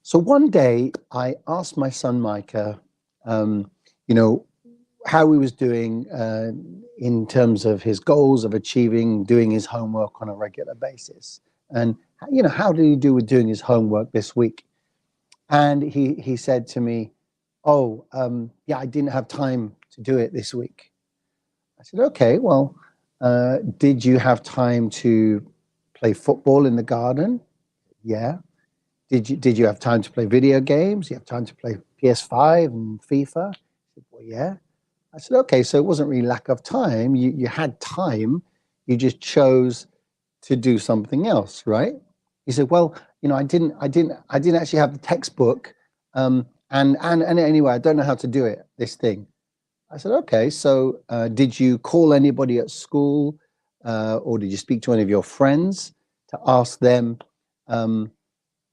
So one day I asked my son Micah, um, you know, how he was doing in terms of his goals of achieving, doing his homework on a regular basis. And, how did he do with doing his homework this week? And he said to me, oh, yeah, I didn't have time to do it this week. I said, okay, well, did you have time to play football in the garden? Yeah. Did you have time to play video games? You have time to play PS5 and FIFA? I said, well, yeah. I said, okay, so it wasn't really lack of time. You had time, you just chose to do something else, right? He said, well, I didn't actually have the textbook, and anyway, I don't know how to do it. This thing. I said, okay, so did you call anybody at school, or did you speak to any of your friends to ask them? Um,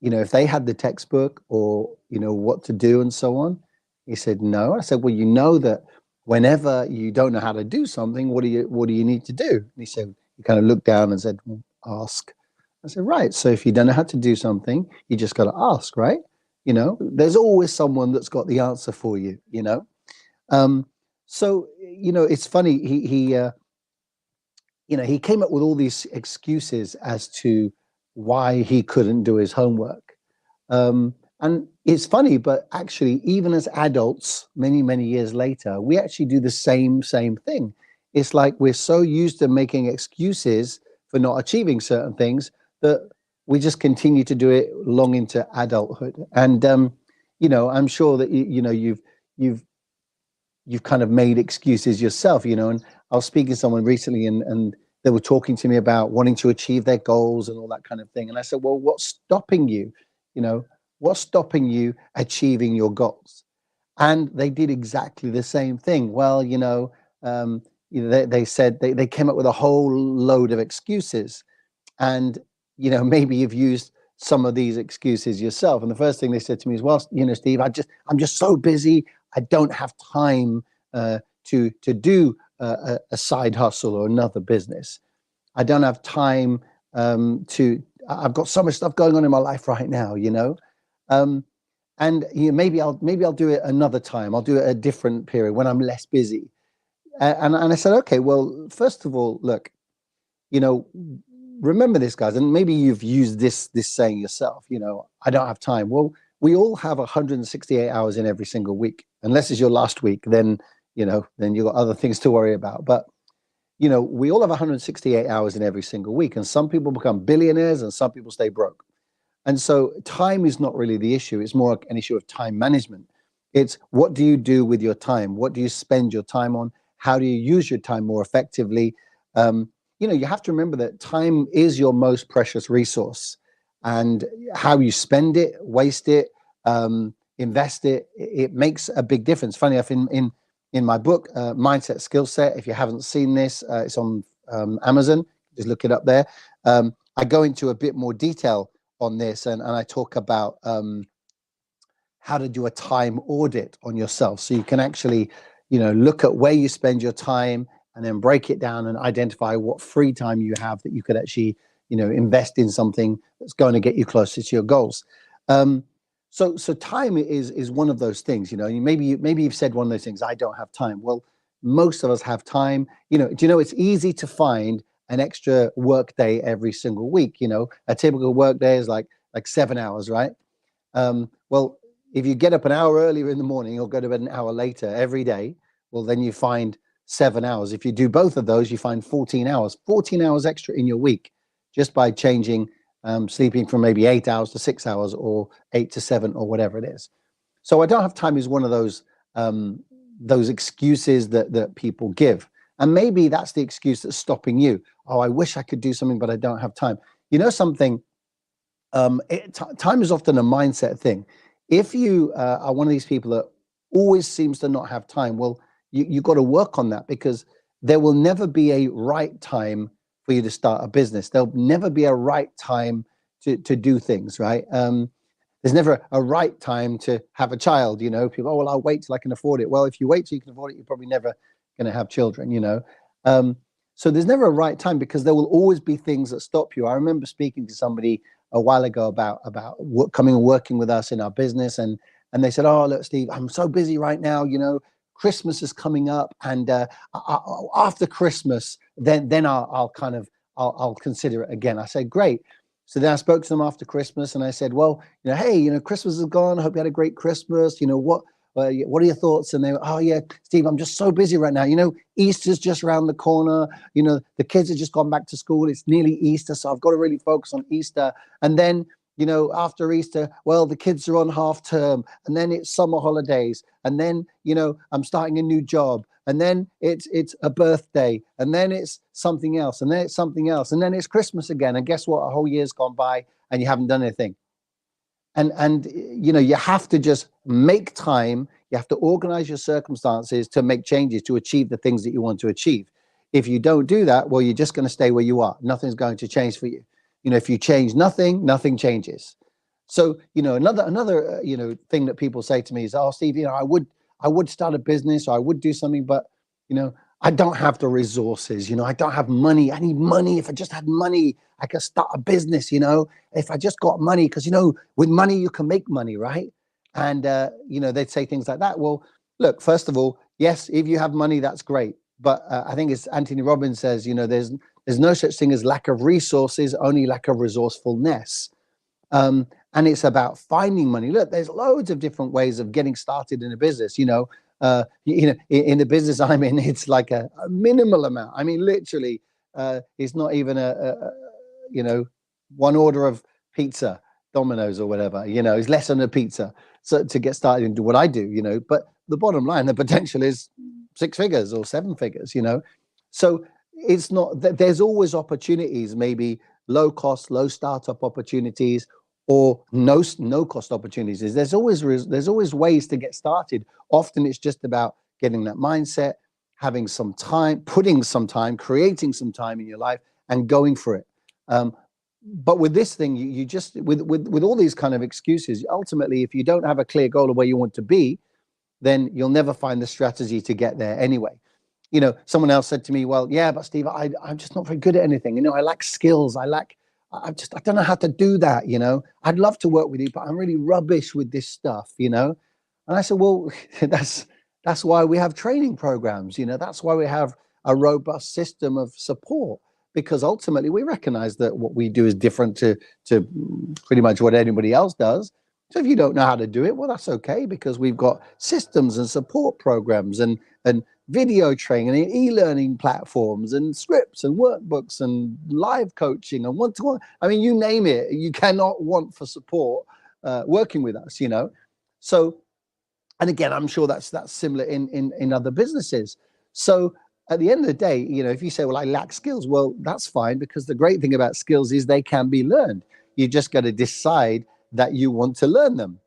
if they had the textbook or, what to do and so on. He said, no. I said, well, you know that whenever you don't know how to do something, what do you need to do? And he said, he kind of looked down and said, well, ask. I said, right. So if you don't know how to do something, you just got to ask, right? There's always someone that's got the answer for you. So, it's funny. He came up with all these excuses as to why he couldn't do his homework. And it's funny, but actually, even as adults, many, many years later, we actually do the same thing. It's like we're so used to making excuses for not achieving certain things that we just continue to do it long into adulthood. And I'm sure that you've kind of made excuses yourself, and I was speaking to someone recently, and they were talking to me about wanting to achieve their goals and all that kind of thing. And I said, well, what's stopping you? What's stopping you achieving your goals? And they did exactly the same thing. Well, they said they came up with a whole load of excuses. And, maybe you've used some of these excuses yourself. And the first thing they said to me is, well, Steve, I'm just so busy. I don't have time to do a side hustle or another business. I don't have time I've got so much stuff going on in my life right now, and maybe I'll do it another time. I'll do it a different period when I'm less busy. And I said, okay, well, first of all, look, remember this, guys, and maybe you've used this saying yourself. I don't have time. Well, we all have 168 hours in every single week. Unless it's your last week, then you've got other things to worry about. But we all have 168 hours in every single week, and some people become billionaires and some people stay broke. And so time is not really the issue. It's more an issue of time management. It's what do you do with your time? What do you spend your time on? How do you use your time more effectively? You have to remember that time is your most precious resource, and how you spend it, waste it, invest it, it makes a big difference. Funny enough, in my book, Mindset Skill Set, if you haven't seen this, it's on Amazon. Just look it up there. I go into a bit more detail on this, and I talk about how to do a time audit on yourself. So you can actually, look at where you spend your time and then break it down and identify what free time you have that you could actually, invest in something that's going to get you closer to your goals. So time is one of those things, maybe you've said one of those things, I don't have time. Well, most of us have time. It's easy to find an extra work day every single week. A typical work day is like 7 hours, right? Well, if you get up an hour earlier in the morning or go to bed an hour later every day, well, then you find 7 hours. If you do both of those, you find 14 hours extra in your week, just by changing sleeping from maybe 8 hours to 6 hours or 8 to 7 or whatever it is. So I don't have time is one of those excuses that people give. And maybe that's the excuse that's stopping you. Oh, I wish I could do something, but I don't have time. Something, time is often a mindset thing. If you are one of these people that always seems to not have time, well, you've got to work on that, because there will never be a right time for you to start a business. There'll never be a right time to do things, right? There's never a right time to have a child, people, oh, well, I'll wait till I can afford it. Well, if you wait till you can afford it, you're probably never going to have children, So there's never a right time, because there will always be things that stop you. I remember speaking to somebody a while ago about coming and working with us in our business, and they said, "Oh, look, Steve, I'm so busy right now. Christmas is coming up, and after Christmas, then I'll consider it again." I said, "Great." So then I spoke to them after Christmas, and I said, "Well, hey, Christmas is gone. I hope you had a great Christmas. What are your thoughts?" And they were, "Oh yeah, Steve, I'm just so busy right now. Easter's just around the corner. The kids have just gone back to school. It's nearly Easter, so I've got to really focus on Easter. And then, after Easter, well, the kids are on half term, and then it's summer holidays, and then, I'm starting a new job, and then it's a birthday, and then it's something else, and then it's something else, and then it's Christmas again. And guess what? A whole year's gone by, and you haven't done anything." And you have to just make time. You have to organize your circumstances to make changes to achieve the things that you want to achieve. If you don't do that, well, you're just going to stay where you are. Nothing's going to change for you. If you change nothing, nothing changes. So another thing that people say to me is, "Oh, Steve, I would start a business, or I would do something, but I don't have the resources. I don't have money. I need money. If I just had money, I could start a business. If I just got money, because with money you can make money, right?" And they'd say things like that. Well, look, first of all, yes, if you have money, that's great. But I think it's Anthony Robbins says, there's no such thing as lack of resources, only lack of resourcefulness. And it's about finding money. Look, there's loads of different ways of getting started in a business. In the business I'm in, it's like a minimal amount. I mean, literally, it's not even one order of pizza, Domino's or whatever. It's less than a pizza. So to get started and do what I do, but the bottom line, the potential is 6 figures or 7 figures. So it's not that there's always opportunities, maybe low cost, low startup opportunities, or no cost opportunities. There's always ways to get started. Often it's just about getting that mindset, having some time, putting some time, creating some time in your life, and going for it. But with this thing, you just with all these kind of excuses, ultimately, if you don't have a clear goal of where you want to be, then you'll never find the strategy to get there anyway. Someone else said to me, "Well, yeah, but Steve, I'm just not very good at anything. I lack skills. I don't know how to do that. I'd love to work with you, but I'm really rubbish with this stuff. And I said, "Well, that's why we have training programs. That's why we have a robust system of support, because ultimately we recognize that what we do is different to pretty much what anybody else does. So if you don't know how to do it, well, that's okay, because we've got systems and support programs and video training and e-learning platforms and scripts and workbooks and live coaching and one-to-one. I mean, you name it, you cannot want for support working with us, So, and again, I'm sure that's similar in other businesses. So at the end of the day, if you say, "Well, I lack skills," well, that's fine, because the great thing about skills is they can be learned. You just got to decide that you want to learn them,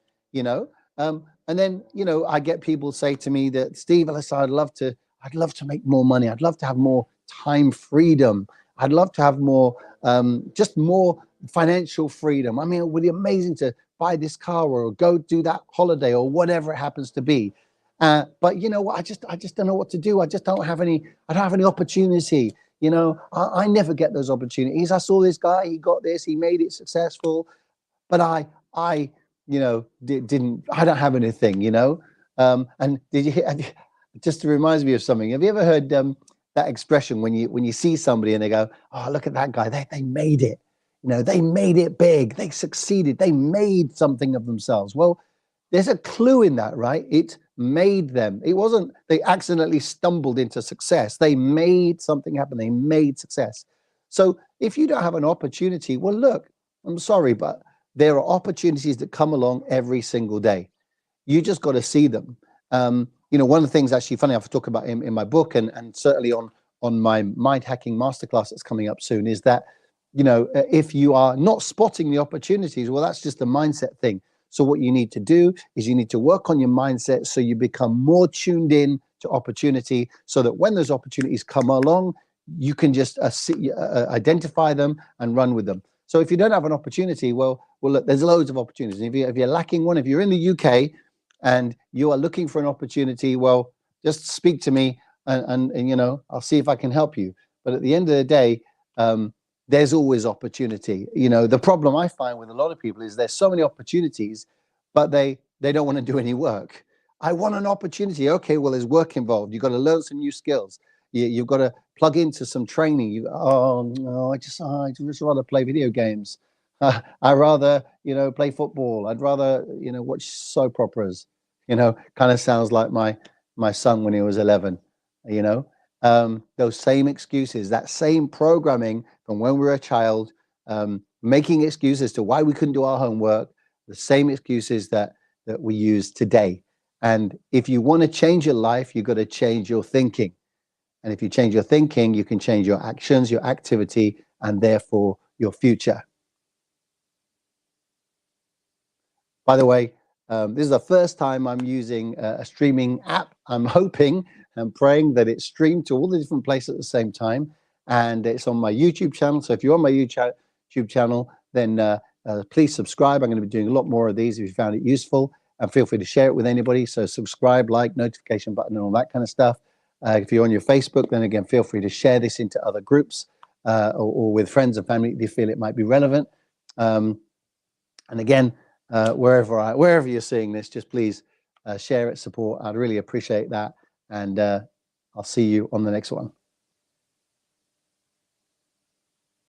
and then, I get people say to me that, "Steve, listen, I'd love to make more money. I'd love to have more time freedom. I'd love to have more, just more financial freedom. I mean, it would be amazing to buy this car or go do that holiday or whatever it happens to be. But you know what? I just don't know what to do. I don't have any opportunity. I never get those opportunities. I saw this guy, he got this, he made it successful, but I didn't. I don't have anything. And did you hear? Just reminds me of something. Have you ever heard that expression when you see somebody and they go, "Oh, look at that guy. They made it. They made it big. They succeeded. They made something of themselves." Well, there's a clue in that, right? It made them. It wasn't they accidentally stumbled into success. They made something happen. They made success. So if you don't have an opportunity, well, look, I'm sorry, but there are opportunities that come along every single day. You just got to see them. One of the things actually funny I have to talk about in my book, and certainly on my mind hacking masterclass that's coming up soon, is that if you are not spotting the opportunities, well, that's just a mindset thing. So what you need to do is you need to work on your mindset so you become more tuned in to opportunity, so that when those opportunities come along, you can just identify them and run with them. So if you don't have an opportunity, well, look, there's loads of opportunities. If you're lacking one, if you're in the UK and you are looking for an opportunity, well, just speak to me and I'll see if I can help you. But at the end of the day, there's always opportunity. You know, the problem I find with a lot of people is there's so many opportunities, but they don't want to do any work. I want an opportunity. Okay, well, there's work involved. You've got to learn some new skills. You've got to plug into some training. Oh no, I just rather play video games. I rather, play football. I'd rather, watch soap operas. Kind of sounds like my son when he was 11. You know, those same excuses, that same programming from when we were a child, making excuses to why we couldn't do our homework, the same excuses that we use today. And if you want to change your life, you've got to change your thinking. And if you change your thinking, you can change your actions, your activity, and therefore your future. By the way, this is the first time I'm using a streaming app. I'm hoping and praying that it's streamed to all the different places at the same time. And it's on my YouTube channel. So if you're on my YouTube channel, then please subscribe. I'm going to be doing a lot more of these if you found it useful. And feel free to share it with anybody. So subscribe, like, notification button, and all that kind of stuff. If you're on your Facebook, then again, feel free to share this into other groups or with friends and family if you feel it might be relevant. And again, wherever you're seeing this, just please share it, support. I'd really appreciate that. And I'll see you on the next one.